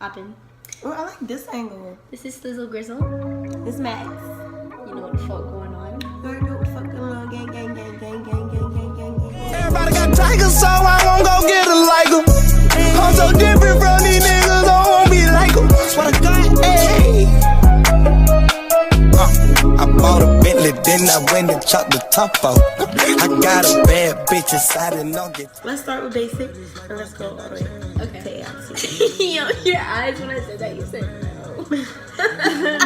Poppin'. Oh, I like this angle. This is Slizzle Grizzle. This Max. You know what the fuck going on. You already know what the fuck going on. Gang, gang, gang, gang, gang, gang, gang, gang, gang. Everybody got tigers, so I won't go get a like 'em. I'm so different from these niggas, I won't be like 'em. Swear to God, ayy. I bought a Bentley, then I went and chopped the top off. I got a bad bitch inside and don't get. Let's start with basic and let's go all the way. Okay. To AIC. Yo, your eyes when I said that, you said no.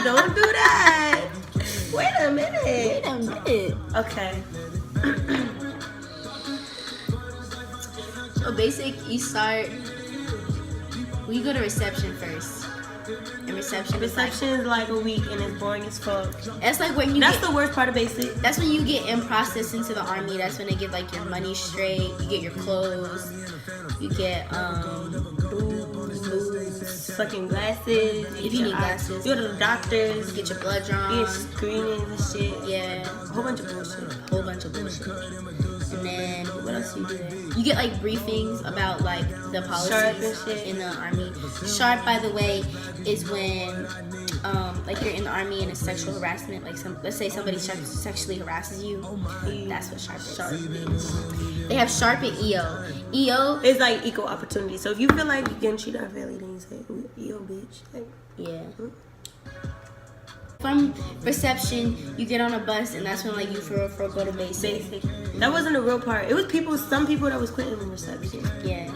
Don't do that. Wait a minute. Wait a minute. Okay. So basic, you start. We go to reception first. And reception is like a week and it's boring as fuck. That's like when you. That's the worst part of basic. That's when you get in process into the army. That's when they get like your money straight. You get your clothes. You get booze, fucking glasses. If you need glasses. You go to the doctors. Get your blood drawn. Get screenings and shit. Yeah. A whole bunch of bullshit. And then what else do you do there? You get like briefings about like the policies in the army. Sharp, by the way, is when like you're in the army and it's sexual harassment. Like let's say somebody sexually harasses you. That's what sharp is. They have sharp and EO. EO is like equal opportunity. So if you feel like you're getting treated unfairly, then you say EO, bitch. Like, yeah. From reception, you get on a bus, and that's when like you for go to basic. That wasn't the real part. It was some people that was quitting in reception. Yeah.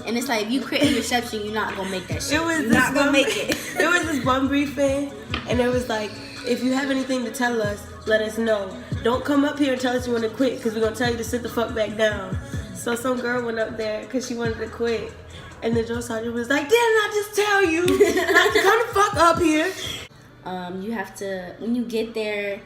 And it's like if you quit in reception, you're not gonna make that shit. You're not gonna make it. There was this one briefing, and it was like, if you have anything to tell us, let us know. Don't come up here and tell us you want to quit, because we're gonna tell you to sit the fuck back down. So some girl went up there because she wanted to quit, and the drill sergeant was like, "Didn't I just tell you not to come the fuck up here?" You have to, when you get there,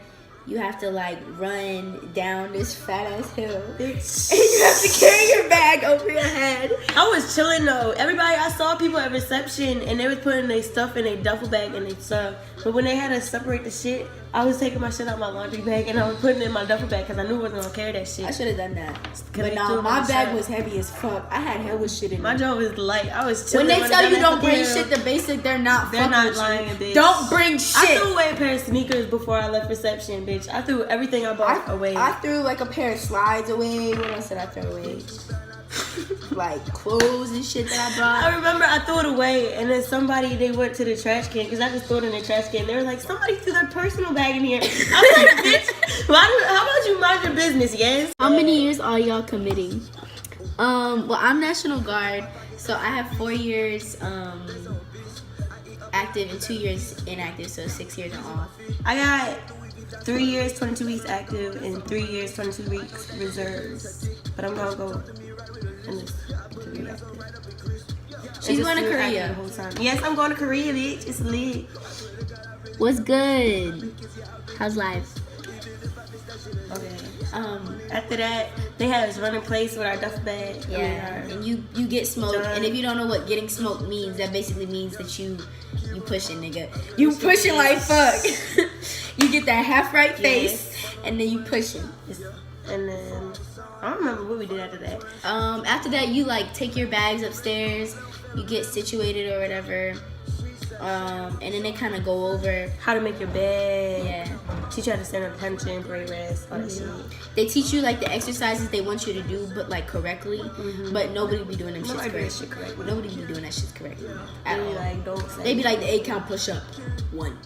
you have to like run down this fat ass hill. And you have to carry your bag over your head. I was chilling though. I saw people at reception and they was putting their stuff in their duffel bag and their stuff. But when they had to separate the shit, I was taking my shit out my laundry bag and I was putting it in my duffel bag because I knew I wasn't gonna carry that shit. I should have done that. But no, my bag was heavy as fuck. I had hella shit in it. My job was light. I was chilling. When they tell you don't bring shit to basic, they're not lying, bitch. Don't bring shit. I threw away a pair of sneakers before I left reception, bitch. I threw everything I bought away. I threw like a pair of slides away. What else did I throw away? Like clothes and shit that I brought. I remember I threw it away, and then they went to the trash can because I just threw it in the trash can. They were like, somebody threw their personal bag in here. I was like, bitch, how about you mind your business, yes? How many years are y'all committing? Well, I'm National Guard, so I have 4 years active and 2 years inactive, so 6 years in all. I got 3 years, 22 weeks active, and 3 years, 22 weeks reserves. But I'm gonna go in this to be active. She's going to Korea. The whole time. Yes, I'm going to Korea, bitch. It's lit. What's good? How's life? Okay. After that, they had us running place with our duffel bag. Yeah. And you get smoked. And if you don't know what getting smoked means, that basically means that you pushing, nigga. You pushing like fuck. You get that half right face, and then you pushing. And then I don't remember what we did after that. After that, you like take your bags upstairs. You get situated or whatever. And then they kind of go over how to make your bed. Yeah. Teach you how to stand up, tension, pray rest, all that shit. They teach you like the exercises they want you to do, but like correctly. But nobody be doing them shit correctly. Nobody be doing that shit correctly at all. Like, don't say. They be like the 8 count push up. 1.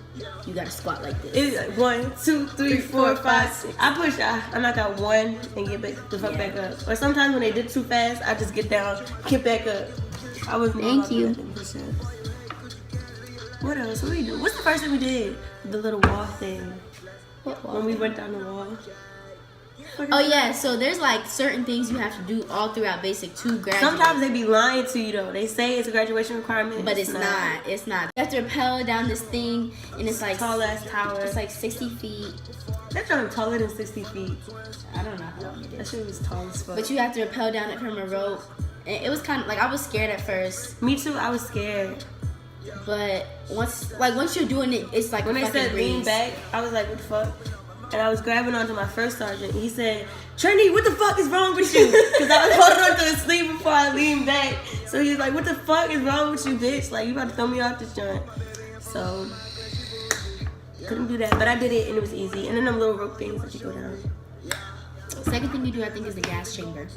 You gotta squat like this. It's like 1, 2, 3, 4, 5, 6. I knock out 1 and get back the fuck back up. Or sometimes when they did too fast, I just get down, get back up. I was. Thank you. What else? What we do? What's the first thing we did? The little wall thing. When we went down the wall. Oh yeah, so there's like certain things you have to do all throughout basic to graduate. Sometimes they be lying to you though. They say it's a graduation requirement, but it's not. It's not. You have to rappel down this thing, and it's like tall ass tower. It's like 60 feet. That's not taller than 60 feet. I don't know how long it is. That shit was tall as fuck. But you have to rappel down it from a rope. And it was kind of like I was scared at first. Me too. I was scared. But once you're doing it, it's like when they said lean back, I was like, what the fuck? and I was grabbing onto my first sergeant. He said, Trinity, what the fuck is wrong with you? Because I was holding on to his sleeve before I leaned back. So he was like, what the fuck is wrong with you, bitch? Like, you about to throw me off this joint. So, couldn't do that. But I did it, and it was easy. And then them little rope things that you go down. Second thing you do, I think, is the gas chamber.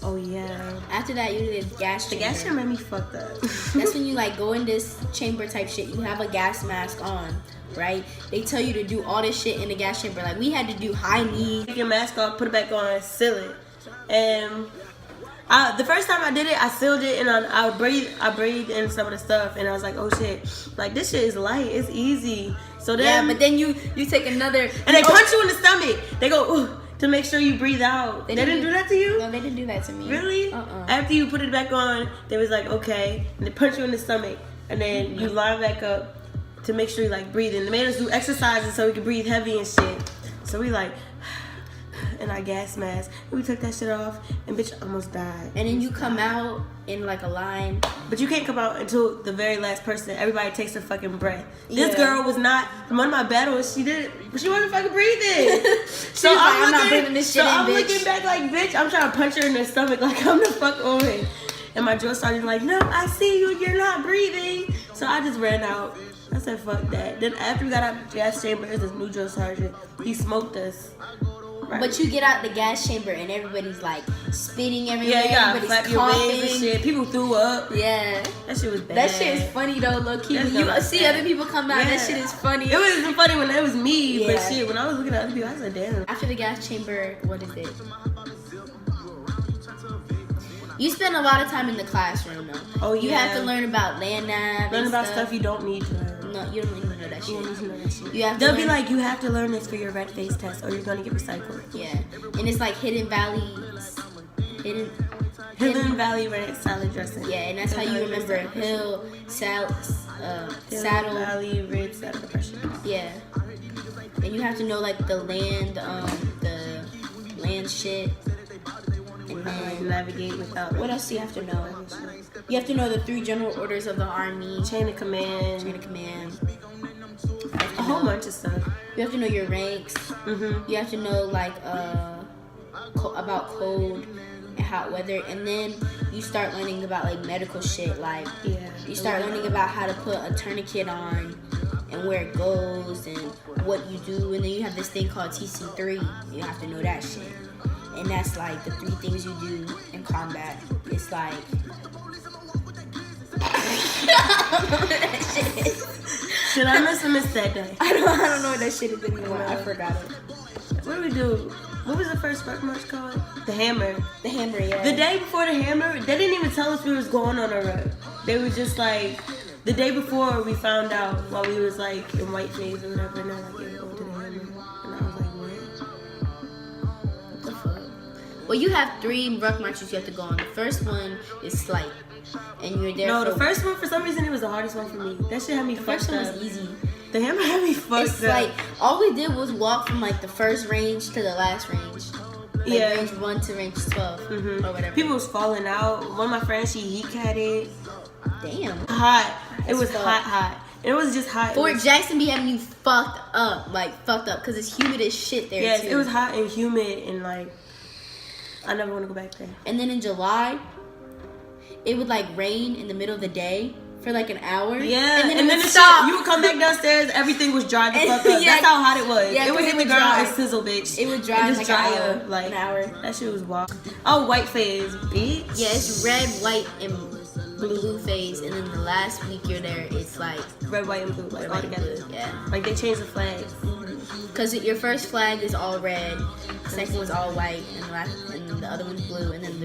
Oh, yeah. After that, you do the gas chamber. The gas chamber made me fucked up. That's when you like go in this chamber type shit. You have a gas mask on, right? They tell you to do all this shit in the gas chamber. Like we had to do high knees. Take your mask off, put it back on, seal it. And the first time I did it, I sealed it, and I breathed in some of the stuff, and I was like, oh shit, like this shit is light, it's easy. So then, yeah, but then you take another, and they punch you in the stomach. They go ooh, to make sure you breathe out. They didn't do that to you? No, they didn't do that to me. Really? After you put it back on, they was like, okay, and they punch you in the stomach, and then you line back up to make sure you like breathing. They made us do exercises so we could breathe heavy and shit. So we like. In our gas mask, and we took that shit off, and bitch almost died. And then you come out in like a line, but you can't come out until the very last person. Everybody takes a fucking breath. This girl was not one of my battles. She did it, but she wasn't fucking breathing. So I'm not breathing this shit in, I'm bitch. looking back like, bitch, I'm trying to punch her in the stomach like I'm the fuck on it. And my drill sergeant like, no, I see you. You're not breathing. So I just ran out. I said, fuck that. Then after we got out of the gas chamber, there's this new drill sergeant. He smoked us. Right. But you get out the gas chamber and everybody's like spitting everywhere. Yeah, you gotta everybody's flap your coughing. wings and shit. People threw up. Yeah. That shit was bad. That shit is funny though, low key. When you see other people come out, that shit is funny. It wasn't funny when it was me, but shit, when I was looking at other people, I said, damn. After the gas chamber, what is it? You spend a lot of time in the classroom though. Oh yeah. You have to learn about land nav. Learn about stuff you don't need to learn. No, you don't need to know that shit. You don't need to know that shit. You have to They'll be like, you have to learn this for your red face test, or you're gonna get recycled. Yeah, and it's like Hidden Valley Valley red salad dressing. Yeah, and that's how you remember Hill Saddle Valley red salad depression. Yeah, and you have to know like the land shit. And then navigate without. What else do you have to know? You have to know the 3 general orders of the army. Chain of command. A whole bunch of stuff. You have to know your ranks. Mm-hmm. You have to know like about cold and hot weather, and then you start learning about like medical shit. Like you start learning about how to put a tourniquet on and where it goes and what you do, and then you have this thing called TC3. You have to know that shit. And that's like the 3 things you do in combat. It's like Should I miss that day? I don't know what that shit is anymore. I forgot it. What did we do? What was the first work march called? The Hammer. The Hammer, yeah. The day before the Hammer, they didn't even tell us we was going on a run. They were just like, the day before we found out while we was like in Whiteface or whatever, and they're like, yeah, we're going to the Hammer. And I was like, what? Well, you have 3 ruck marches you have to go on. The first one is Slight, and you're there. No, the first one for some reason it was the hardest one for me. That shit had me fucked up. The first one was easy. The Hammer had me fucked up. It's like all we did was walk from like the first range to the last range. Like range 1 to range 12 or whatever. People was falling out. One of my friends, she cat it. Damn. Hot. It was hot. And it was just hot. Fort Jackson be having you fucked up, because it's humid as shit there. Yes, too. it was hot and humid, and like I never want to go back there. And then in July, it would like rain in the middle of the day for like an hour. Yeah, and then the shit, you would come back downstairs, everything was dry the fuck up. Yeah, that's how hot it was. Yeah, it would hit the ground and sizzle, bitch. It would dry like dry an hour. up, like an hour. That shit was wild. Oh, white phase, bitch. Yeah, it's red, white, and blue phase, and then the last week you're there, it's like red, white, and blue, like all together. Yeah, like they changed the flags. Because your first flag is all red, the second one's all white, and the other one's blue, and then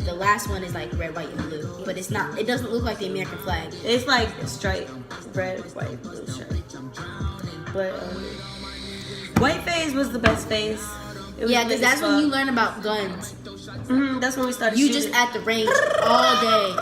the last one is like red, white, and blue. But it's not. It doesn't look like the American flag. It's like a stripe, red, white, blue stripe. But white phase was the best phase. Yeah, because that's when you learn about guns. That's when we started. You shooting. just at the range all day.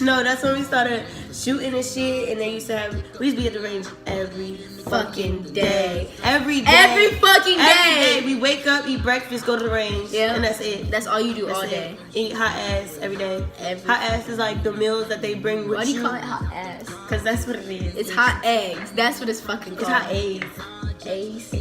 No, that's when we started shooting and shit, and they used to we used to be at the range every fucking day. Every day. Every fucking day. Every day. We wake up, eat breakfast, go to the range. Yeah. And that's it. That's all you do That's all it. day. Eat hot ass every day. Every hot ass is like the meals that they bring with Why do you. you call it hot ass? Because that's what it is. It's hot eggs. That's what it's fucking called. It's hot eggs. Eggs.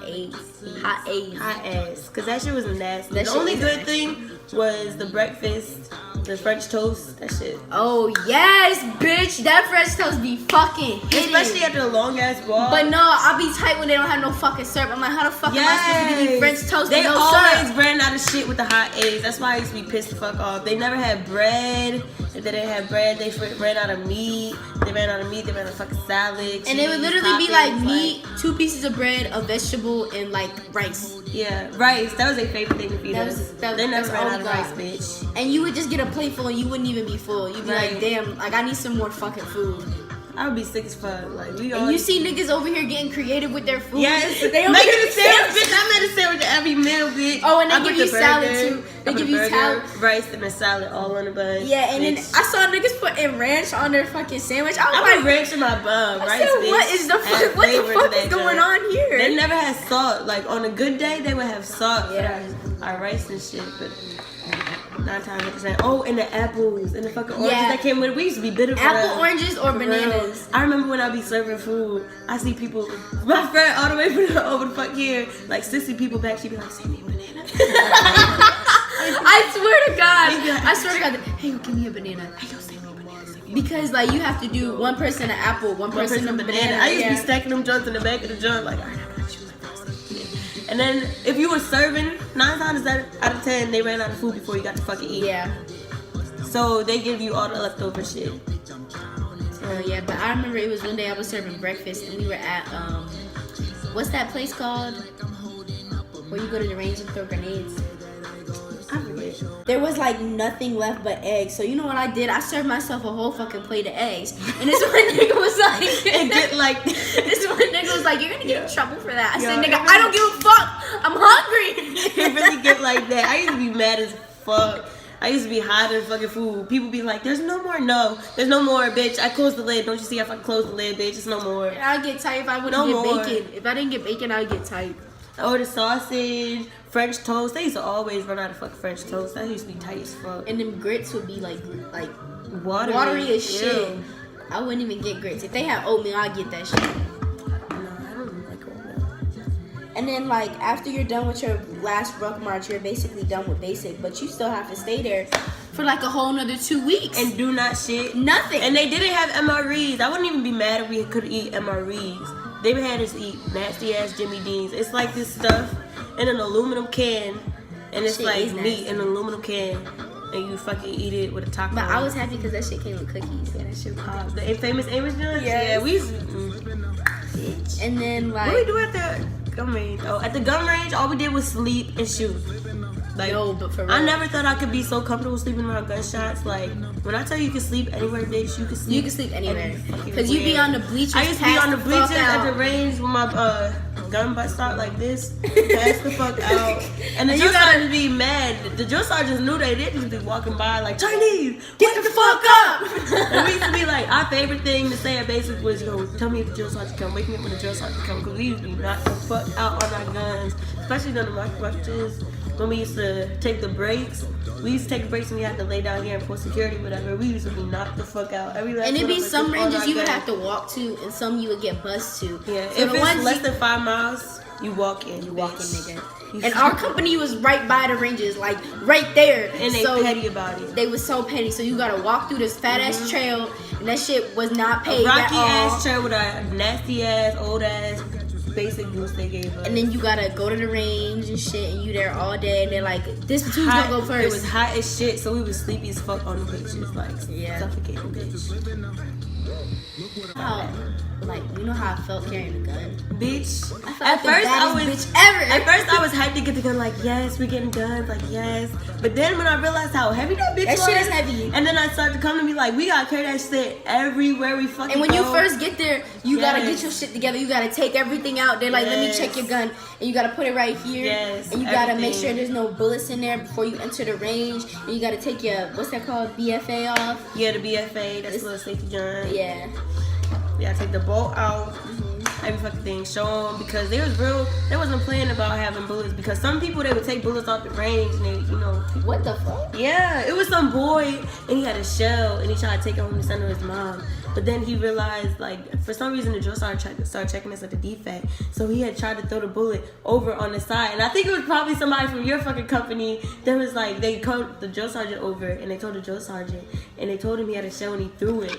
Eggs. Hot eggs. Hot ass. Because that shit was nasty. That The shit only is good nasty. thing was the breakfast, the French toast, that shit. Oh yes, bitch. That French toast be fucking hitting. Especially after a long ass walk. But no, I'll be tight when they don't have no fucking syrup. I'm like, how the fuck am I supposed to be eating French toast They with no always syrup? ran out of shit with the hot eggs. That's why I used to be pissed the fuck off. They never had bread. If they didn't have bread, they ran out of meat. They ran out of meat. They ran out of fucking salad. And it would cheese, literally be like toppings, meat, 2 pieces of bread, a vegetable, and like rice. Yeah, rice. That was their favorite thing to feed That us. was- that- They never that's ran all out of we rice, got. bitch. And you would just get a plate full and you wouldn't even be full. You'd be Right. like, damn, like I need some more fucking food. I would be sick as fuck. Like we all. And you see niggas over here getting creative with their food. Yes, they making over a here sandwich, bitch. I made a sandwich to every meal, bitch. Oh, and they I give put you the salad, burger, too. They I put give a you burger, salad. rice, and a salad all on the bun. Yeah, and then bitch. I saw niggas putting ranch on their fucking sandwich. I was I like, put ranch in my bun. I Rice, said, bitch. what is the Add fuck? What the flavor to fuck that is going joint. on here? They never had salt. Like on a good day, they would have salt Yeah. for our rice and shit. But 9 times out of 10. Oh, and the apples and the fucking oranges Yeah. that came with it. We used to be bitter for Apple, that. oranges, or For real. bananas. I remember when I be serving food, I see people, my friend all the way from over the fuck here, like 60 people back, she be like, send me a banana. I swear to God. Maybe I- I swear to God. Hey, yo, give me a banana. Hey, yo, send me a banana. Send me a because like you have to do one person an apple, one person a banana. I used to be yeah. stacking them joints in the back of the joint, like, all right, I got you. And then if you were serving, 9 times out of 10, they ran out of food before you got to fucking eat. Yeah. So they give you all the leftover shit. Oh yeah, but I remember it was one day I was serving breakfast and we were at what's that place called? Where you go to the range and throw grenades. I forget. There was like nothing left but eggs. So you know what I did? I served myself a whole fucking plate of eggs. And this one nigga was like And get like, this one nigga was like, you're gonna get in trouble for that. I Yo, said, it nigga, really- I don't give a fuck. I'm hungry. it really get like that. I used to be mad as fuck. I used to be hiding fucking food. People be like, there's no more. No, there's no more, bitch. I closed the lid. Don't you see if I closed the lid, bitch? It's no more. I'd get tight if I wouldn't No get more. bacon. If I didn't get bacon, I'd get tight. Or the sausage, French toast. They used to always run out of fucking French toast. That used to be tight as fuck. And them grits would be like Watery as shit. Ew. I wouldn't even get grits. If they had oatmeal, I'd get that shit. No, I don't like oatmeal. And then like after you're done with your last ruck march, you're basically done with basic, but you still have to stay there for like a whole nother 2 weeks. And do not shit. nothing. And they didn't have MREs. I wouldn't even be mad if we could eat MREs. They had us eat nasty ass Jimmy Dean's. It's like this stuff in an aluminum can, and it's Shit like is meat nasty. in an aluminum can, and you fucking eat it with a taco. But I was happy because that shit came with cookies. Yeah, that shit popped. The famous Amos joint. Yes. Yeah, we used to. And then like What we do at the gun range? Oh, at the gun range, all we did was sleep and shoot. Like, no, but for real. I never thought I could be so comfortable sleeping around gunshots. Like, when I tell you can sleep anywhere, bitch, you can sleep. You can sleep anywhere. every fucking Because you be where. on the bleachers. I used to be pass on the bleachers fuck at out. the range with my gun butt start like this, pass the fuck out. And the drill sergeant be mad. The drill sergeants knew they didn't just be walking by like, Chinese, Get the fuck up! and we used to be like, our favorite thing to say at basic was, yo, tell me if the drill sergeant come, wake me up when the drill sergeant come, because we used to be knocked the fuck out on our guns, especially during the rocket rushes. When we used to take the breaks, we used to take the breaks and we had to lay down here and post security, whatever. We used to be knocked the fuck out. Every last And it'd one be of us some was on ranges our you would gun. have to walk to, and some you would get bused to. Yeah, So if the it's ones less you- than 5 miles, you walk in. You walk in, bitch. nigga. And our company was right by the ranges, like right there. And they so petty about it. They was so petty. So you gotta walk through this fat ass trail, and that shit was not paid at Rocky all. ass chair with a nasty ass, old ass, basic boost they gave us. And then you gotta go to the range and shit, and you there all day, and they're like, this platoon's gonna go first. It was hot as shit, so we was sleepy as fuck on the bitches, like Yeah. suffocating bitch. How, like, you know how I felt carrying a gun? Bitch. I felt At like the first I baddest was bitch ever. At first I was hyped to get the gun, like yes, we're getting guns, like yes. But then when I realized how heavy that bitch That was, shit is heavy. and then I started to come to me like, we gotta carry that shit everywhere we fucking And when you go. first get there, you gotta Yes. get your shit together. You gotta take everything out. They're like, let me check your gun, and you gotta put it right here. Yes, and you gotta make sure there's no bullets in there before you enter the range. And you gotta take your what's that called, BFA off. Yeah, the BFA. That's a little safety gun. Yeah. Yeah, take the bolt out. Every fucking thing, show them, because they wasn't playing about having bullets, because some people, they would take bullets off the range and they, What the fuck? Yeah, it was some boy and he had a shell and he tried to take it home to send to his mom, but then he realized, like, for some reason the drill sergeant started checking us at the defect, so he had tried to throw the bullet over on the side, and I think it was probably somebody from your fucking company that was like, they called the drill sergeant over and they told the drill sergeant and they told him he had a shell and he threw it.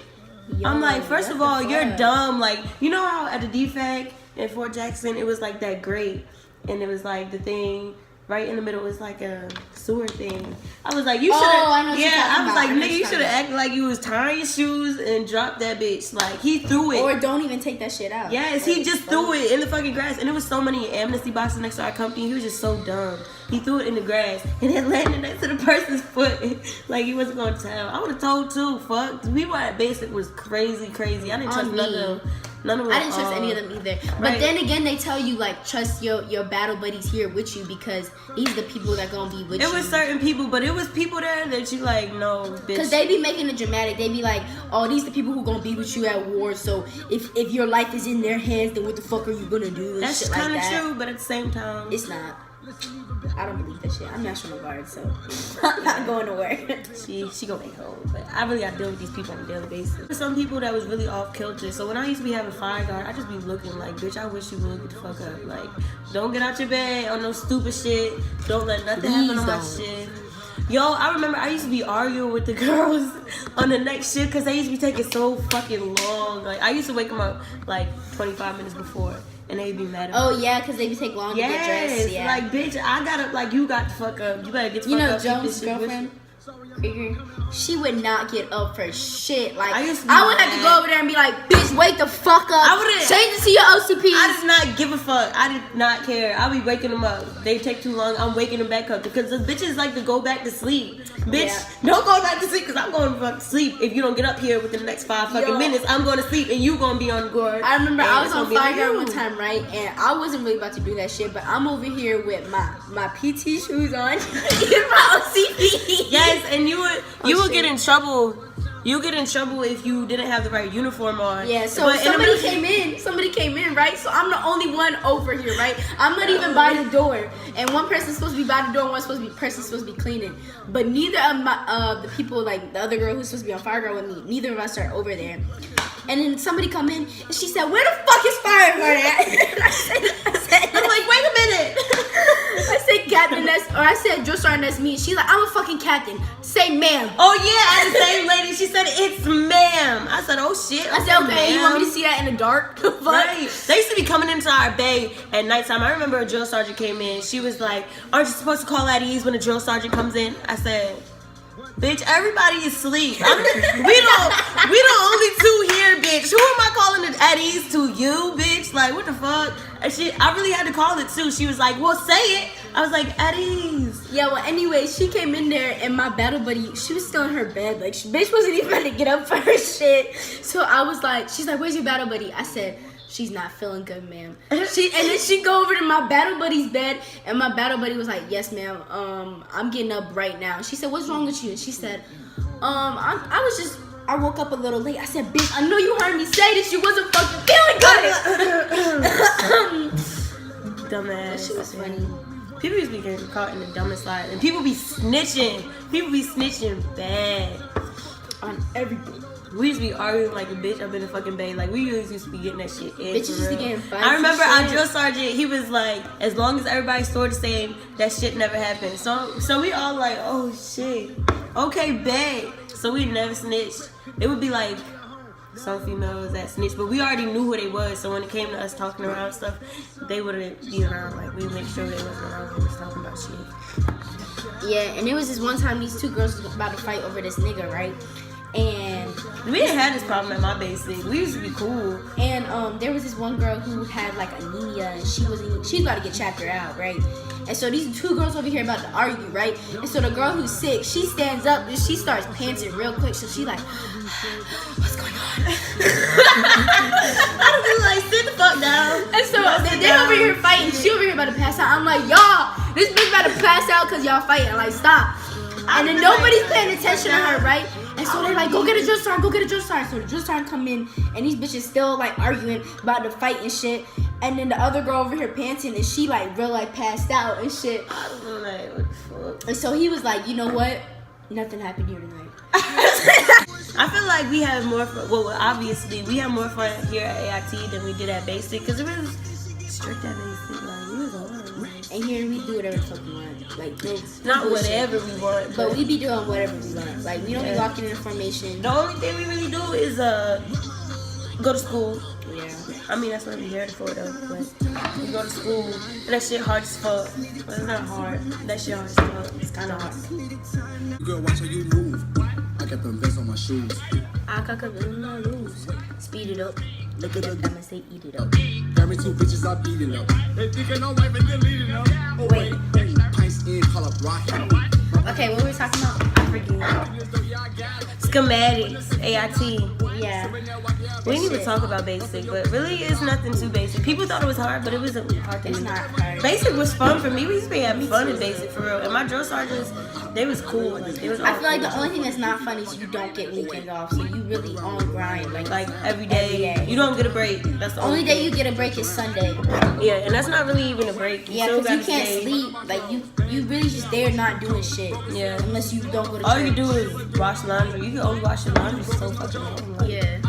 Yo, I'm like, first of all, you're dumb. Like, you know how at the defect in Fort Jackson, it was like that grate, and it was like the thing right in the middle was like a sewer thing. I was like, you should have. Oh, I know what you're talking I was about. like, nigga, you should have acted like you was tying your shoes and dropped that bitch. Like, he threw it. Or don't even take that shit out. Yes, he just threw it in the fucking grass, and there was so many amnesty boxes next to our company. He was just so dumb. He threw it in the grass and then landed next to the person's foot. Like, he wasn't gonna tell. I would have told too. Fuck, people at Basic was crazy. I didn't trust none of them. None of them. I didn't trust any of them either. But Right. then again, they tell you, like, trust your battle buddies here with you, because these are the people that gonna be with you. It was certain people, but it was people there that you like, no, bitch. Because they be making it dramatic. They be like, oh, these the people who gonna be with you at war. So if your life is in their hands, then what the fuck are you gonna do? And That's shit like kind of that. true, but at the same time, It's not. I don't believe that shit. I'm National Guard, so I'm not going to work. she gonna make home. But I really gotta deal with these people on a daily basis. Some people that was really off kilter. So when I used to be having fire guard, I just be looking like, bitch, I wish you would get the fuck up. Like, don't get out your bed on no stupid shit. Don't let nothing happen on my shit. Yo, I remember I used to be arguing with the girls on the next shift because they used to be taking so fucking long. Like, I used to wake them up like 25 minutes before. And they'd be mad at me. Oh, yeah, because they be take long to get dressed. Yeah. Like, bitch, I gotta, like, you got the fuck up. You better get the fuck up. Jones' girlfriend, she would not get up for shit. Like, I used to be I would have to mad. go over there and be like, bitch, wake the fuck up. I would've- change it to your OCP. I did not give a fuck. I did not care. I be waking them up. They take too long. I'm waking them back up because the bitches like to go back to sleep. Bitch, don't go back to sleep because I'm going to fuck sleep. If you don't get up here within the next 5 fucking minutes, I'm going to sleep and you going to be on guard. I remember And I was it's on gonna be fire like guard you. one time, right? And I wasn't really about to do that shit, but I'm over here with my PT shoes on and my OCP. Yes, and you would get shit. in trouble. You get in trouble if you didn't have the right uniform on. Yeah, so But in the somebody middle- came in, right? So I'm the only one over here, right? I'm not even by the door, and one person's supposed to be by the door, person's supposed to be cleaning. But neither of my the people, like the other girl who's supposed to be on fire guard with me, neither of us are over there. And then somebody come in and she said, "Where the fuck is fire guard at?" And I said, I'm like, wait a minute. I said, "Captain, I said, drill sergeant, that's me." She's like, "I'm a fucking captain. Say, ma'am." Oh yeah, I had the same lady. She said, "It's ma'am." I said, "Oh shit." I said, "Okay, ma'am. you want me to see that in the dark?" The fuck? Right. They used to be coming into our bay at nighttime. I remember a drill sergeant came in. She was like, "Aren't you supposed to call at ease when a drill sergeant comes in?" I said, "Bitch, everybody is asleep. We the only two here, bitch. Who am I calling it at ease to? You, bitch? Like, what the fuck?" And I really had to call it too. She was like, "Well, say it." I was like, "At ease." Yeah, well, anyway, she came in there and my battle buddy, she was still in her bed. Like, bitch wasn't even ready to get up for her shit. So I was like, she's like, "Where's your battle buddy?" I said, "She's not feeling good, ma'am." And then she go over to my battle buddy's bed, and my battle buddy was like, "Yes, ma'am. I'm getting up right now." She said, "What's wrong with you?" And she said, I woke up a little late." I said, "Bitch, I know you heard me say that you wasn't fucking feeling good." Dumbass. That shit was funny. People used to be getting caught in the dumbest lies, and people be snitching. People be snitching bad On everything. We used to be arguing like a bitch up in the fucking bay. Like, we used to be getting that shit in. Bitches used to get in fights. I remember and our shit. drill sergeant, he was like, as long as everybody stored the same, that shit never happened. So we all like, oh shit. Okay, babe. So we never snitched. It would be like some females that snitched, but we already knew who they was. So when it came to us talking around stuff, they wouldn't be around. Like, we make sure they wasn't around when we was talking about shit. Yeah, and it was this one time these two girls was about to fight over this nigga, right? And We didn't have this problem at my basic. We used to be cool. And there was this one girl who had like anemia, and she's about to get chapter out, right? And so these two girls over here about to argue, right? And so the girl who's sick, she stands up and she starts panting real quick. So she like, what's going on? I don't be like, sit the fuck down. And so they over here fighting. She over here about to pass out. I'm like, y'all, this bitch about to pass out because y'all fighting. Like, stop. And then nobody's paying attention to her, right? And so they're like, go get a drill sergeant, go get a drill sergeant. So the drill sergeant come in, and these bitches still like arguing about the fight and shit. And then the other girl over here panting, and she like real like passed out and shit. I don't know, like, what the fuck? And so he was like, you know what? Nothing happened here tonight. I feel like we have more fun. Well, obviously, we have more fun here at AIT than we did at basic because it was strict at basic. Like, it was hard. And here we do whatever the fuck we want. Like, not bullshit. whatever we want, but we be doing whatever we want. Like, we don't be locking in the formation. The only thing we really do is go to school. Yeah. I mean, that's what we're here for, though. But we go to school, and that shit hard as fuck. But it's not hard. That shit hard as fuck. It's kind of hard. Girl, watch how you move. I got them vests on my shoes. I got them my rules. Speed it up. Look at it, I'ma say eat it up. Got me 2 bitches, I beat it up. They thinking no wife and deleting up. Oh, wait. Pints in, call up rocket. Okay, what were we talking about? I forget. Schematics, AIT. Yeah. We didn't even talk about basic, but really it's nothing too basic. People thought it was hard, but it wasn't hard to It's do. not hard. Basic was fun for me. We used to be having fun in basic for real. And my drill sergeants, they was cool. Like, they was all I feel like cool. the only thing that's not fun is you don't get weekends off, so you really on grind Like every day. You don't get a break. That's the only day thing. you get a break is Sunday. Yeah, and that's not really even a break. Yeah, still because you gotta can't stay. sleep. Like you really just there not doing shit. Yeah. Unless you don't go to All church. you do is wash laundry. You can only wash your laundry so fucking long. Like, Yeah.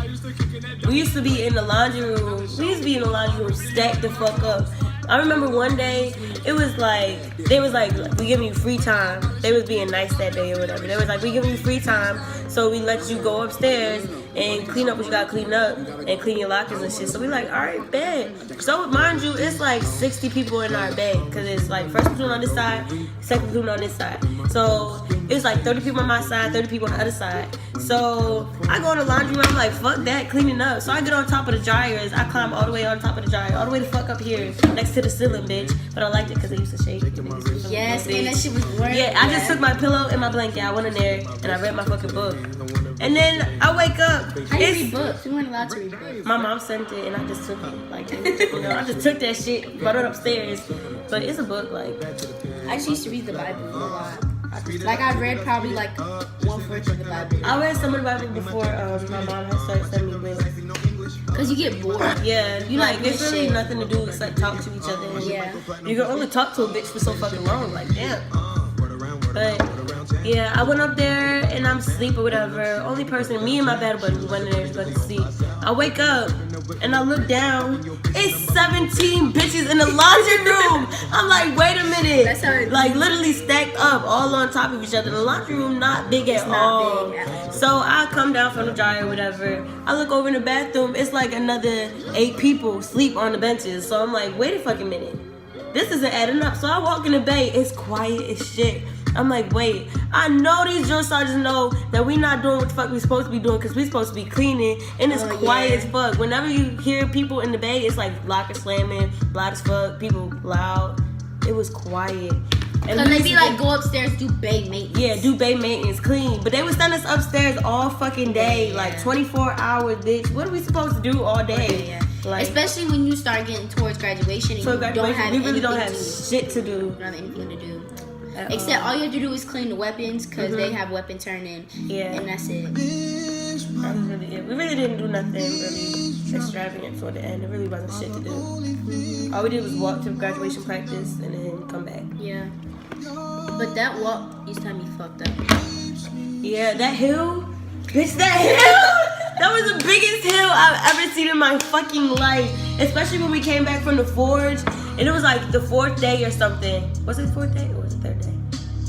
we used to be in the laundry room. We used to be in the laundry room stacked the fuck up. I remember one day, it was like, they was like, we giving you free time. They was being nice that day or whatever. They was like, we giving you free time, so we let you go upstairs and clean up what you gotta clean up and clean your lockers and shit. So we like, all right, bet. So mind you, it's like 60 people in our bed, because it's like first platoon on this side, second platoon on this side. So it's like 30 people on my side, 30 people on the other side. So I go in the laundry room, I'm like, fuck that, cleaning up. So I get on top of the dryers, I climb all the way on top of the dryer, all the way the fuck up here, next to the ceiling, bitch. But I liked it because it used to shake. Yes, and that shit was worth. Yeah, I just took my pillow and my blanket, I went in there, and I read my fucking book. And then I wake up. How you read books? We weren't allowed to read books. My mom sent it, and I just took it. Like, you know, I just took that shit, brought it upstairs. But it's a book, like. I just used to read the Bible for a while. Like I read probably like 1/4 of the Bible. I read some of the Bible before my mom had started sending me books. Cause you get bored. Yeah, You like like there's this really shit. nothing to do except talk to each other. And Yeah. you can only talk to a bitch for so fucking long, like damn. But yeah, I went up there and I'm asleep or whatever. Only person, me and my battle buddy, went in there going to sleep. I wake up and I look down. It's 17 bitches in the laundry room. I'm like, wait a minute. That's how it like literally stacked up, all on top of each other. The laundry room not big at all. big at all. So I come down from the dryer or whatever. I look over in the bathroom. It's like another 8 people sleep on the benches. So I'm like, wait a fucking minute. This isn't adding up. So I walk in the bay. It's quiet as shit. I'm like, wait, I know these drill sergeants know that we not doing what the fuck we supposed to be doing because we supposed to be cleaning, and it's quiet as fuck. Whenever you hear people in the bay, it's like locker slamming, loud as fuck, people loud. It was quiet. And Cause we they be used to like, go upstairs, do bay maintenance. yeah, do bay maintenance, clean. But they would send us upstairs all fucking day, like 24 hours, bitch. What are we supposed to do all day? Yeah. Like, Especially when you start getting towards graduation and so you graduation, don't have we really don't have anything shit to do. You don't have anything to do. At Except all. all you have to do is clean the weapons because they have weapon turning. Yeah. And that's it. That was really it. We really didn't do nothing really extravagant toward the end. It really wasn't shit to do. All we did was walk to graduation practice and then come back. Yeah. But that walk used to have me fucked up. Yeah, that hill, bitch, that hill, that was the biggest hill I've ever seen in my fucking life. Especially when we came back from the forge, and it was like the 4th day or something. Was it 4th day or was it 3rd day?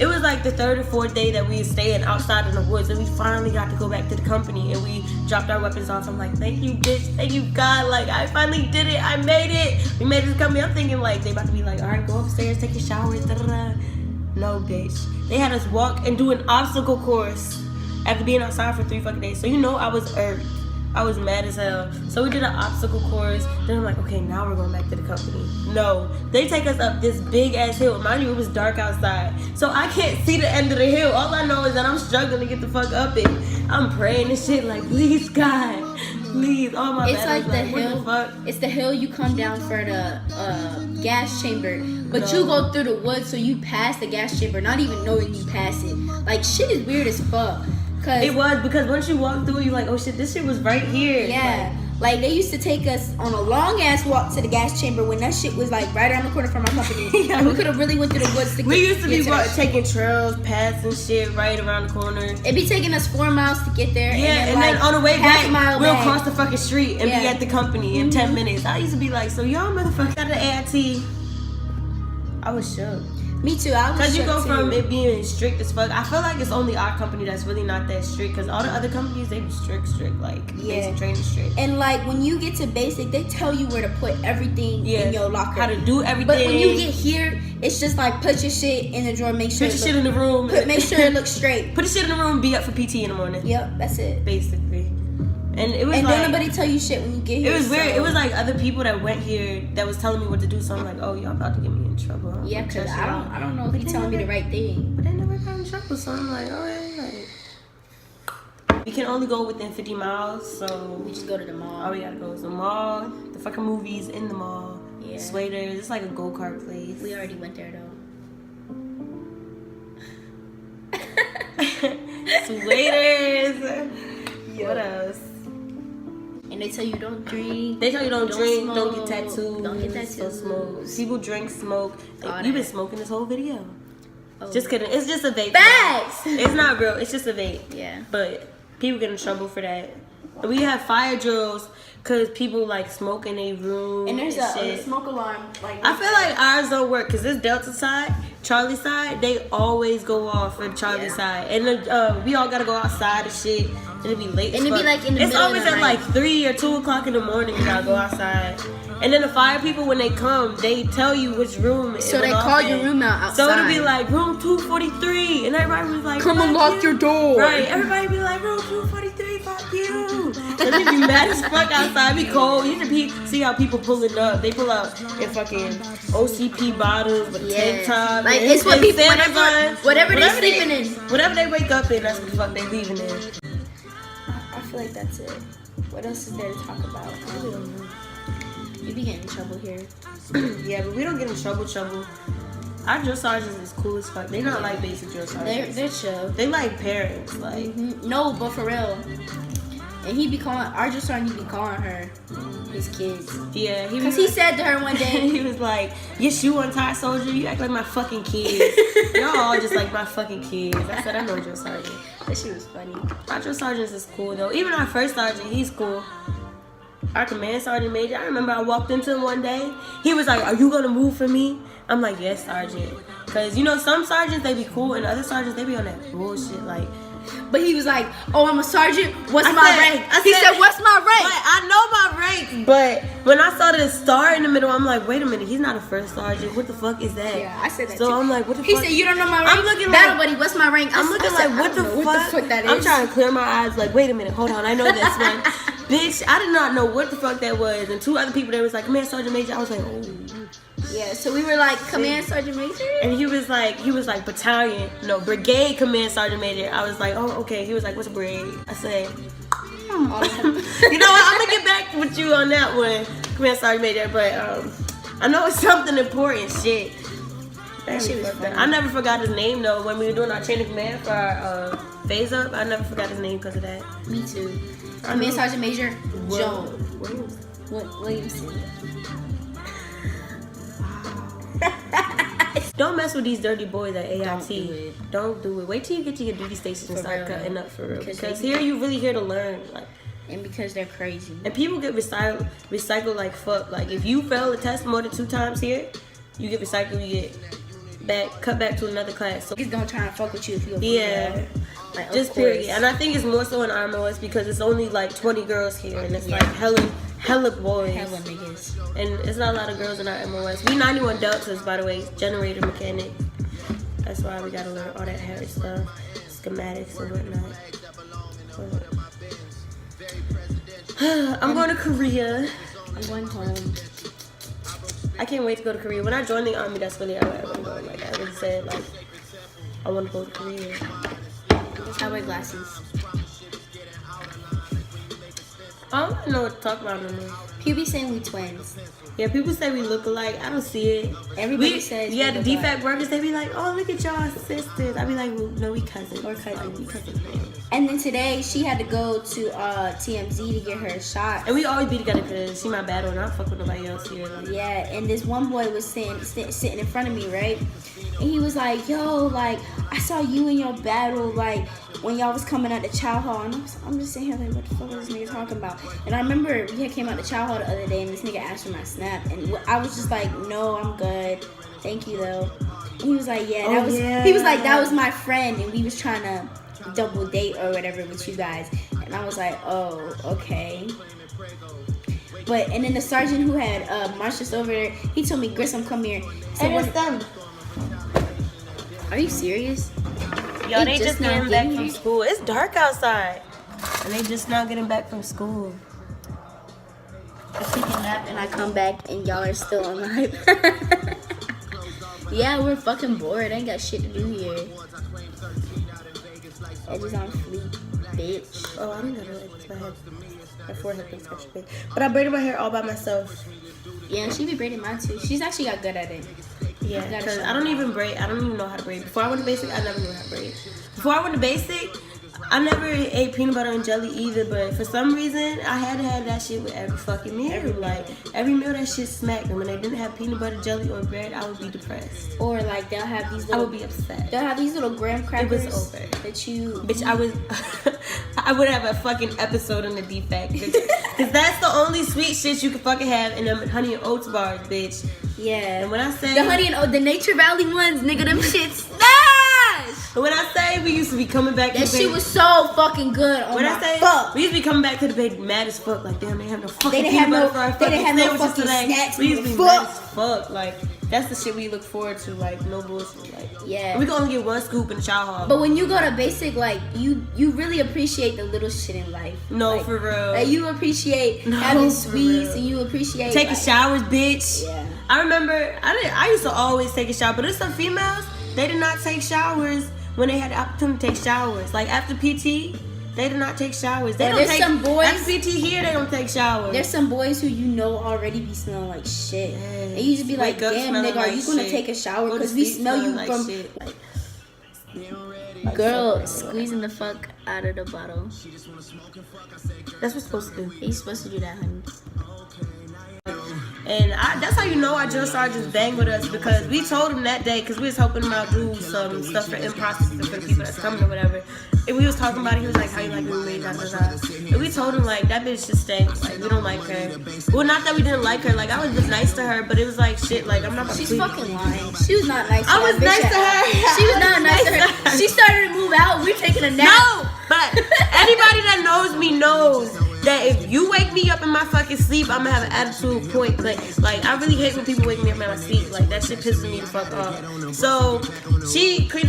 It was like the 3rd or 4th day that we were staying outside in the woods, and we finally got to go back to the company, and we dropped our weapons off. I'm like, thank you, bitch, thank you, God. Like, I finally did it. I made it. We made it to the company. I'm thinking like they about to be like, all right, go upstairs, take your showers, da da da. No, bitch. They had us walk and do an obstacle course after being outside for 3 fucking days. So you know I was irked. I was mad as hell. So we did an obstacle course. Then I'm like, okay, now we're going back to the company. No, they take us up this big ass hill. Mind you, it was dark outside, so I can't see the end of the hill. All I know is that I'm struggling to get the fuck up it. I'm praying and shit like, please God, please. Oh my. It's like the hill. What the fuck? It's the hill you come down for the gas chamber, but you go through the woods, so you pass the gas chamber, not even knowing you pass it. Like shit is weird as fuck. It was, because once you walk through, you're like, oh shit, this shit was right here. Yeah. Like they used to take us on a long ass walk to the gas chamber when that shit was like right around the corner from our company. Yeah. And we could have really went through the woods to We used to be get taking trails, paths and shit right around the corner. It'd be taking us 4 miles to get there. Yeah, and then on the way back, we'll back. cross the fucking street and be at the company in 10 minutes. I used to be like, so y'all motherfuckers got an AIT. I was shook. Me too. I was Because you shook go too. from it being strict as fuck. I feel like it's only our company that's really not that strict. Because all the other companies, they be strict. Like, basic training strict. And like when you get to basic, they tell you where to put everything in your locker. How to do everything. But when you get here, it's just like put your shit in the drawer, make sure Put your shit in the room. make sure it looks straight. Put the shit in the room, be up for PT in the morning. Yep, that's it. Basically. And it was and like, don't nobody tell you shit when you get here. it was weird. It was like other people that went here that was telling me what to do. So I'm like, oh, y'all about to get me in trouble. Yeah, because I don't know if he's telling me the right thing. But they never got in trouble. So I'm like, all right. Like, we can only go within 50 miles. So We just go to the mall. all we gotta go is the mall, the fucking movies in the mall, Yeah. Swaders. It's like a go-kart place. We already went there though. Swaders. What else? And they tell you don't drink. They tell you don't drink, smoke, don't get tattoos. Don't get tattoos. Don't smoke. People drink, smoke. All You've been that. smoking this whole video. Oh. Just kidding. It's just a vape. Facts! It's not real. It's just a vape. Yeah. But people get in trouble for that. And we have fire drills because people like smoke in their room. And there's shit. a smoke alarm. Like I feel like ours don't work because this Delta side, Charlie side, they always go off for Charlie Yeah. side. And we all gotta go outside and shit. And it be late. And as it be fuck. like in the It's middle of always the at night. like 3 or 2 o'clock in the morning you gotta go outside. And then the fire people, when they come, they tell you which room it So went they off call in. your room out So it'll outside. be like room 243. And everybody was like, Come and "Fuck lock you." your door. Right. Everybody be like, room 243, fuck you. And they be mad as fuck outside. It be cold. You can see how people pulling up. They pull out in fucking OCP bottles with tank top. Like and- it's what and people Santa buns. whatever they're sleeping in. Whatever they wake up in, that's what the fuck they leaving in. I feel like that's it. What else is there to talk about? I really don't know. You be getting in trouble here. Yeah, but we don't get in trouble. Our drill sergeants is cool as fuck. They not like basic drill sergeants. They're chill. They like parents. Like, No, but for real. And he be calling our just starting to be calling her his kids. yeah, Cause he said to her one day, he was like, your shoe untied, soldier. You act like my fucking kids. Y'all all just like my fucking kids. I said, I know drill sergeant. that shit was funny. Our drill sergeants is cool though. Even our first sergeant, he's cool. Our command sergeant major, I remember I walked into him one day. He was like, are you gonna move for me? I'm like, yes, sergeant. Cause you know some sergeants they be cool and other sergeants they be on that bullshit like. But he was like, "Oh, I'm a sergeant. What's I my said- rank?" I He said- said, "What's my rank?" But I know my rank, but when I saw the star in the middle, I'm like, wait a minute, he's not a first sergeant. What the fuck is that? Yeah, I said that So too. I'm like, what the He fuck? said, "You don't know my rank." I'm looking Battle like- buddy. What's my rank? I'm looking I said, like, what I the don't know fuck? What the fuck that is? I'm trying to clear my eyes. Like, wait a minute, hold on, I know this one. Bitch, I did not know what the fuck that was. And 2 other people, they was like, Command Sergeant Major. I was like, oh. Yeah. So we were like, "Command Sergeant Major." And he was like battalion, no, brigade command sergeant major. I was like, oh, okay. He was like, what's a brigade? I said, All the time. you know what? I'm gonna get back with you on that one, command sergeant major. But I know it's something important. Shit. That shit was funny. I never forgot his name though. When we were doing our chain of command for our phase up, I never forgot his name because of that. Me too. Command Sergeant Major Jones Williams. Williamson. Don't mess with these dirty boys at AIT. Don't do it. Don't do it. Wait till you get to your duty station and For start real, cutting though. up for real. Because Because they- here you really here to learn. Like, And because they're crazy. and people get recycled like fuck. Like if you fail a test more than 2 times here, you get recycled. You get cut back to another class. So He's gonna try and fuck with you if you. yeah, Like, just of period. course. And I think it's more so in RMOS because it's only like 20 girls here, and it's like hella boys. Hella niggas. And it's not a lot of girls in our MOS. We 91 deltas, by the way, generator mechanic. That's why we gotta learn all that hairy stuff, schematics and whatnot. I'm going to Korea. I'm going home. I can't wait to go to Korea. When I joined the army, that's really how I want to go. Like I really said, like I want to go to Korea. I wear glasses. I don't know what to talk about no more. People be saying we twins. Yeah, people say we look alike. I don't see it. Everybody says yeah, we the look defect workers, they be like, oh, look at y'all sisters. I be like, well, no, we cousins. Or cousins. Like, we cousins, man. And then today she had to go to TMZ to get her shot. And we always be together because she my battle and I don't fuck with nobody else here. Like, Yeah, and this one boy was sitting in front of me, right? And he was like, yo, like, I saw you in your battle, like, when y'all was coming out the chow hall. And I'm just sitting here like, what the fuck is this nigga talking about? And I remember we had came out the chow hall the other day and this nigga asked for my snap. And I was just like, no, I'm good. Thank you, though. And he was like, yeah, that was. He was like, that was my friend. And we was trying to double date or whatever with you guys. And I was like, oh, okay. But, and then the sergeant who had marched us over there, he told me, Grissom, come here. and it's them. Are you serious? Yo, They they just just now getting back getting from here? school. It's dark outside. And they just now getting back from school. I take a nap and I come back and y'all are still on live. Yeah, we're fucking bored. I ain't got shit to do here. Edges on fleek, bitch. Oh, I don't know what my head. My forehead looks extra big. But I braided my hair all by myself. Yeah, she be braiding mine too. She's actually got good at it. Yeah, Gotta because show I don't me. even braid. I don't even know how to braid. Before I went to basic, I never knew how to braid. Before I went to basic, I never ate peanut butter and jelly either. But for some reason, I had to have that shit with every fucking meal. Like every meal, that shit smacked. And when they didn't have peanut butter, jelly, or bread, I would be depressed. Or like they'll have these I little, would be upset. they'll have these little graham crackers over. that you. Bitch, I would have a fucking episode on the defect. Because that's the only sweet shit you can fucking have in them honey and oats bars, bitch. Yeah. And when I say The honey and the Nature Valley ones, nigga, them shits smash. when I say we used to be coming back to That the shit bed, was so fucking good. Oh when my I say fuck. we used to be coming back to the bed mad as fuck, like damn, they have no fucking They didn't peanut have butter no- for our they didn't have no sandwiches fucking today. snacks, We used to be fuck. mad as fuck. Like that's the shit we look forward to. Like no bullshit. Like Yeah. we can only get one scoop in the chow hall. But when you go to basic, like you really appreciate the little shit in life. No, Like, for real. Like you appreciate No, having for sweets real. and you appreciate Taking like, showers, bitch. Yeah. I remember I used to always take a shower, but there's some females, they did not take showers when they had the opportunity to take showers. Like after PT, they did not take showers. They Yeah, don't there's take some boys- after PT here, they don't take showers. There's some boys who you know already be smelling like shit. Yes. And you just be like, Wake up damn smelling nigga, are like you gonna shit. take a shower? Go to Because we sleep smell you smelling from like shit. girl squeezing the fuck out of the bottle. That's what we're supposed to do. He's supposed to do that, honey. And that's how you know our drill sergeants bang with us, because we told him that day, because we was helping him out do some stuff for in processing for the people that's coming or whatever. And we was talking about it. He was like, how you like me, lady, da, da, da. And we told him like, that bitch just stinks. Like, we don't like her. Well, not that we didn't like her. Like, I was just nice to her, but it was like, shit, like, I'm not about to She's please. fucking lying. She was not nice to I that was bitch nice at to her. all. She was not nice to her. She started to move out. We're taking a nap. No, but anybody that knows me knows that if you wake me up in my fucking sleep, I'm gonna have an attitude point. Like I really hate when people wake me up in my sleep. Like that shit pisses me the fuck off. So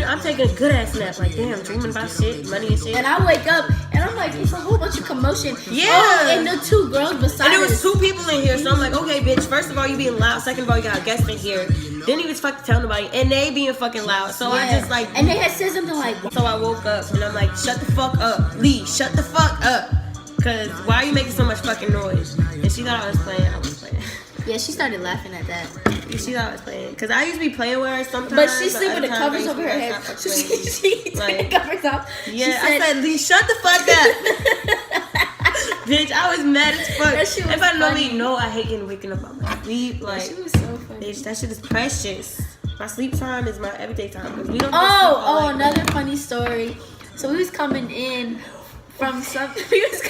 I'm taking a good ass nap. Like damn, dreaming about shit, money and shit. And I wake up and I'm like, it's a whole bunch of commotion. Yeah. Oh, and the two girls beside And there was us. 2 people in here, so I'm like, okay, bitch. First of all, you being loud. Second of all, you got a guest in here. Then he was fucking telling nobody, and they being fucking loud. So I Yeah. just like, And they had said something like, so I woke up and I'm like, shut the fuck up, Lee. Shut the fuck up. Cause why are you making so much fucking noise? And she thought I was playing. I was playing. yeah, she started laughing at that. She thought I was playing. Cause I used to be playing with her sometimes. But she sleep with other the times covers I over used her to be head. like, She took the Like, covers off. yeah, She I said, said, Lee, shut the fuck up. Bitch, I was mad as fuck. That shit was Everybody know me funny. know I hate getting waking up on my sleep. Like, she was so funny. bitch, that shit is precious. My sleep time is my everyday time. Cause we don't. just sleep all Oh, like another funny story. So we was coming in from we was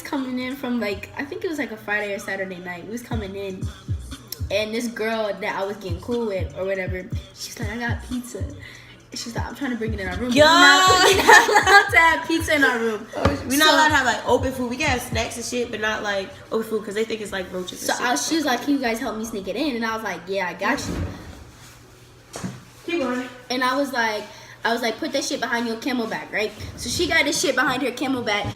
coming in from like, I think it was like a Friday or Saturday night. We was coming in, and this girl that I was getting cool with or whatever, she's like, I got pizza. And she's like, I'm trying to bring it in our room. Yo! We're not allowed to have pizza in our room. We're not allowed to have like open food. We can have snacks and shit, but not like open food because they think it's like roaches. So and shit. she was like, can you guys help me sneak it in? And I was like, yeah, I got you. Keep going. And I was like, I was like, put that shit behind your camelback, right? So she got this shit behind her camelback.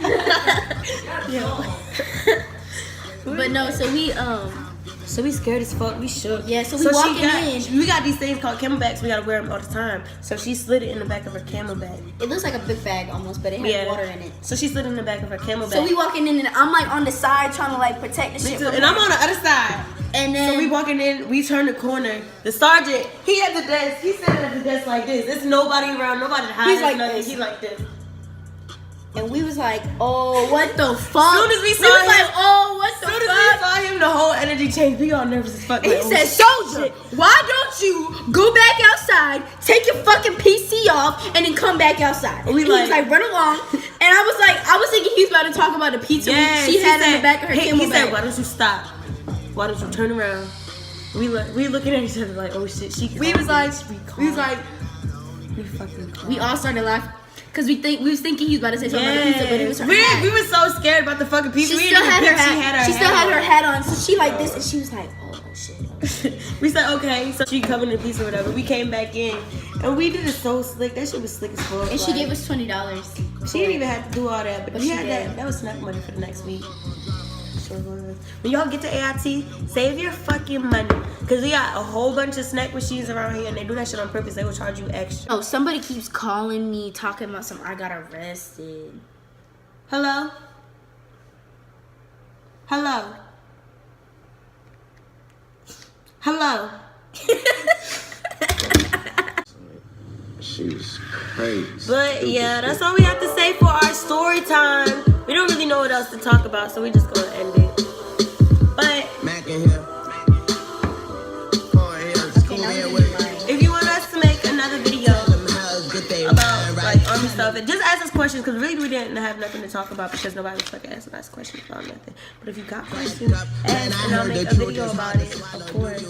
But no, so we scared as fuck. We shook. Yeah, so we walking in. We got these things called camelbacks. We gotta wear them all the time. So she slid it in the back of her camelback. It looks like a big bag almost, but it has water in it. So she slid in the back of her camelback. So we walking in, and I'm like on the side trying to like protect the shit. From and I'm on the other side. And then so we walking in. We turn the corner. The sergeant, he at the desk. He's sitting at the desk like this. There's nobody around. Nobody to hide. He's like nothing. this. He's like this. And we was like, oh, what the fuck? Soon as we saw him, like, oh, what the fuck? Soon as we saw him, the whole energy changed. We all nervous as fuck. And he said, soldier, why don't you go back outside, take your fucking PC off, and then come back outside? And he was like, run along. And I was thinking he was about to talk about the pizza she had in the back of her camelback. He said, why don't you stop? Why don't you turn around? We looking at each other like, oh shit, we all started laughing. Cause we was thinking he was about to say something about the pizza, but it was her hat. We were so scared about the fucking pizza. She still had her hat. She still had her hat on, so she like this, and she was like, "Oh shit." We said okay, so she covered the pizza or whatever. We came back in, and we did it so slick. That shit was slick as fuck. And she gave us $20. She didn't even have to do all that, but we had did. that was snack money for the next week. When y'all get to AIT, save your fucking money. Cause we got a whole bunch of snack machines around here and they do that shit on purpose. They will charge you extra. Oh, somebody keeps calling me talking about I got arrested. Hello? Hello? Hello? She was crazy. But yeah, that's all we have to say for our story time. We don't really know what else to talk about, so we just gonna end it. But Mac in here. if you want us to make another video about like army stuff, and just ask us questions, because really we didn't have nothing to talk about because nobody was fucking asking us questions about nothing. But if you got questions, ask and I'll make a video about it, of course.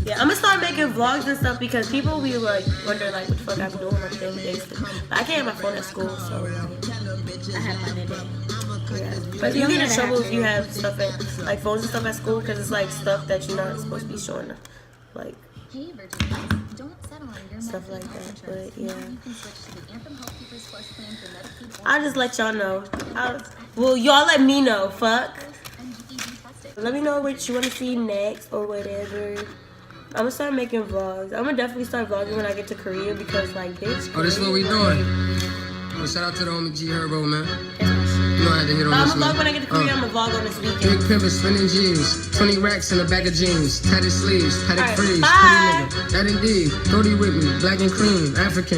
Yeah, I'm gonna start making vlogs and stuff because people be like wonder like what the fuck I'm doing on a daily basis. But I can't have my phone at school, so I have mine today. yeah. But you get in trouble if you have stuff at like phones and stuff at school because it's like stuff that you're not supposed to be showing, like stuff like that. But yeah, I'll just let y'all know. Well, y'all let me know. Fuck. Let me know what you want to see next or whatever. I'm gonna start making vlogs. I'm gonna definitely start vlogging when I get to Korea because like bitch. Oh, this is what we doing. Oh, shout out to the homie G Herbo, man. You know I had to hit on I'm this gonna vlog one. when I get to Korea. I'm gonna vlog on this weekend. Big pimpin' spinning jeans, 20 racks in the back of jeans, tatted sleeves, tatted Alright, freeze, bye. pretty nigga, that indeed, 30 with me, black and cream, African.